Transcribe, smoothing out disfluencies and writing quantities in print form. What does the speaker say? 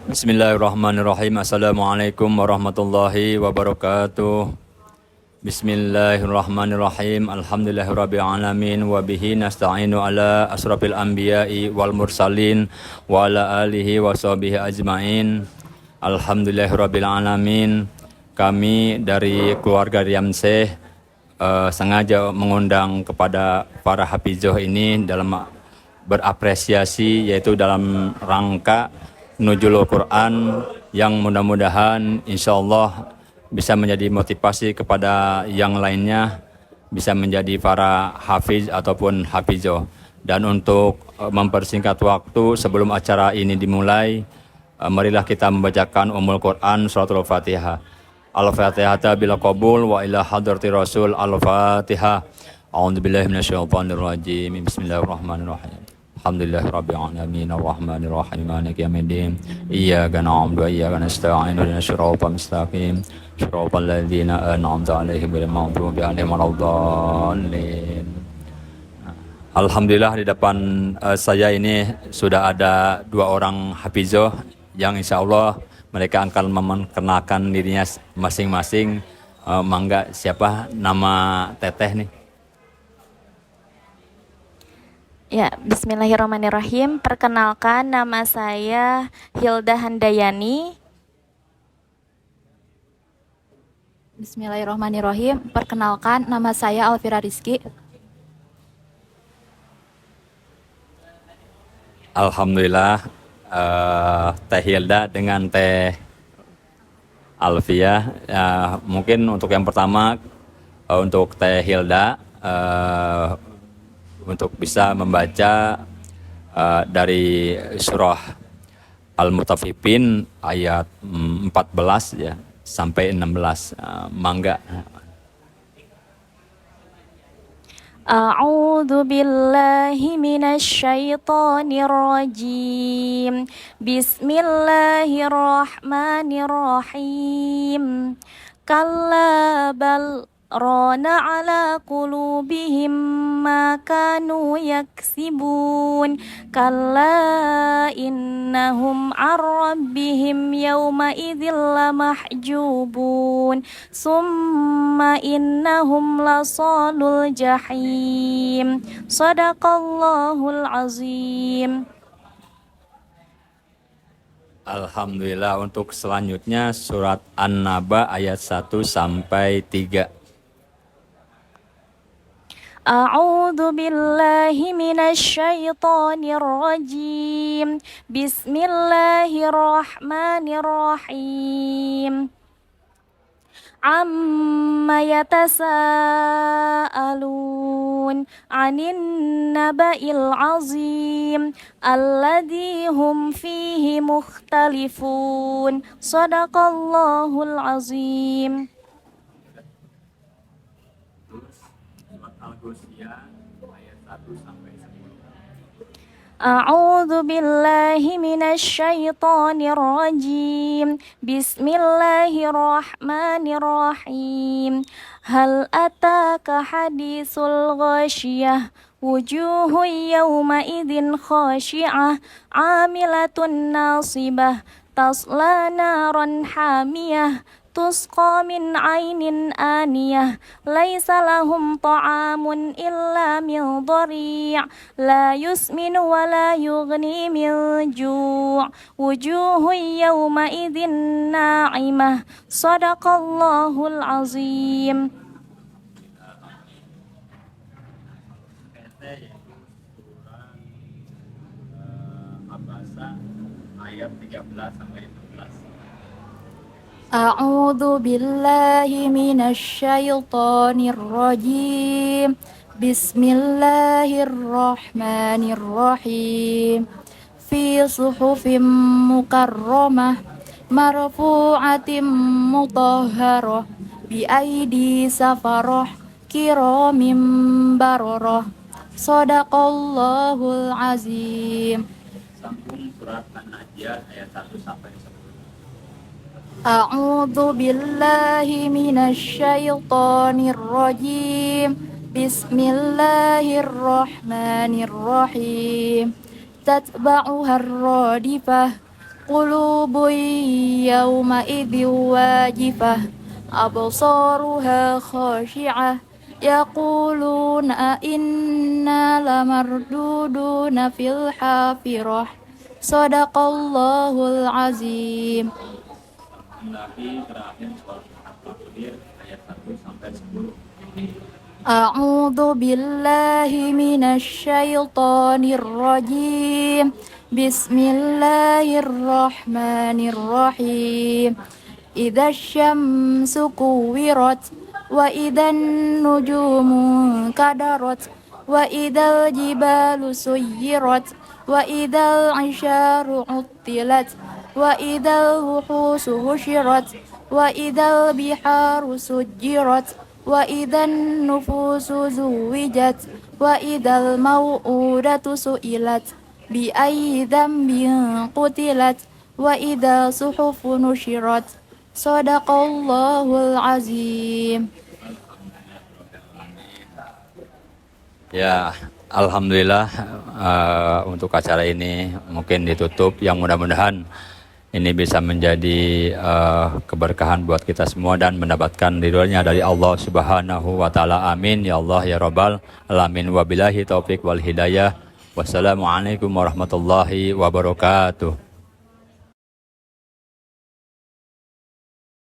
Bismillahirrahmanirrahim. Assalamualaikum warahmatullahi wabarakatuh. Bismillahirrahmanirrahim. Alhamdulillahirabbil alamin wa bihi nasta'inu ala asrafil anbiya'i wal mursalin wa ala alihi wa sahbihi ajmain. Alhamdulillahirabbil alamin. Kami dari keluarga Riyamseh sengaja mengundang kepada para hafizoh ini dalam berapresiasi, yaitu dalam rangka Nuzulul Quran yang mudah-mudahan insya Allah bisa menjadi motivasi kepada yang lainnya bisa menjadi para hafiz ataupun hafizoh. Dan untuk mempersingkat waktu sebelum acara ini dimulai, marilah kita membacakan Ummul Quran Suratul Fatihah. Al-Fatihah bila qabul wa ila hadrati Rasul. Al-Fatihah. A'udzubillahi minasyaitonirrajim. Bismillahirrahmanirrahim. Alhamdulillahirabbil alamin arrahmanir rahim maliki yaumiddin iyyaka na'budu wa iyyaka nasta'in ihdinas siratal mustaqim siratal ladzina an'amta 'alaihim ghairil maghdubi 'alaihim waladdallin. Alhamdulillah di depan saya ini sudah ada dua orang hafizoh yang insya Allah mereka akan memperkenalkan dirinya masing-masing. Mangga, siapa nama teteh nih? Ya, bismillahirrahmanirrahim. Perkenalkan, nama saya Hilda Handayani. Bismillahirrahmanirrahim. Perkenalkan, nama saya Alfira Rizky. Alhamdulillah, Teh Hilda dengan Teh Alfia. Mungkin untuk yang pertama, untuk Teh Hilda, untuk bisa membaca dari surah Al-Mutaffifin ayat 14 ya sampai 16. Mangga. A'udzu billahi minasyaitonir rajim. Bismillahirrahmanirrahim. Kalla bal rana ala qulubihim ma kanu yaksibun. Kalla innahum ar rabbihim yawma idzil lamahjubun. Summa innahum lasalul jahim. Sadaqallahul azim. Alhamdulillah. Untuk selanjutnya surat An-Naba ayat 1 sampai 3. A'udzu billahi minasyaitonir rajim. Bismillahirrahmanirrahim. Amma yatasaalun 'anin naba'il 'azim alladzi hum fihi mukhtalifun. Shadaqallahul azim. A'udzu billahi minasyaitonir rajim. Bismillahirrahmanirrahim. Hal ataka hadisul ghasyiyah. Wujuhun yawma idzin khashi'ah 'amilatun nasibah tasla naran hamiyah tusqa min ainin aniyah laisa lahum ta'amun illa min dhari' la yusminu wa la yughni min ju' wujuhun yawma idzin na'imah. Sadaqallahul azim. Ayat 13 sampai 15. A'udzu billahi minasyaitonir rajim. Bismillahirrahmanirrahim. Fi suhufim mukarramah marfu'atim mutahharah bi aidi safarah kiramim bararah. Shadaqallahul azim. Sambung surat An-Najiyah ayat 1 sampai 10. A'udzu billahi minasyaitonir rajim. Bismillahirrahmanirrahim. Tatba'uha ar-radifah قلوب يومئذ واجفة أبصارها خاشعة يقولون أئنا لمردودون في الحافرة صدق الله العظيم. أعوذ بالله من الشيطان الرجيم بسم الله الرحمن الرحيم إذا الشمس كورت وإذا النجوم انكدرت وإذا الجبال سيرت وإذا العشار عطلت وإذا الوحوش هشرت وإذا البحار سجرت وإذا النفوس زوجت وإذا الموءودة سئلت بأي ذنب قتلت وإذا صحف نشرت صدق الله العظيم. Ya, alhamdulillah untuk acara ini mungkin ditutup. Yang mudah-mudahan ini bisa menjadi keberkahan buat kita semua dan mendapatkan ridhonya dari Allah Subhanahu wa taala. Amin ya Allah ya Rabbal alamin. Wabillahi taufik wal hidayah. Wassalamualaikum warahmatullahi wabarakatuh.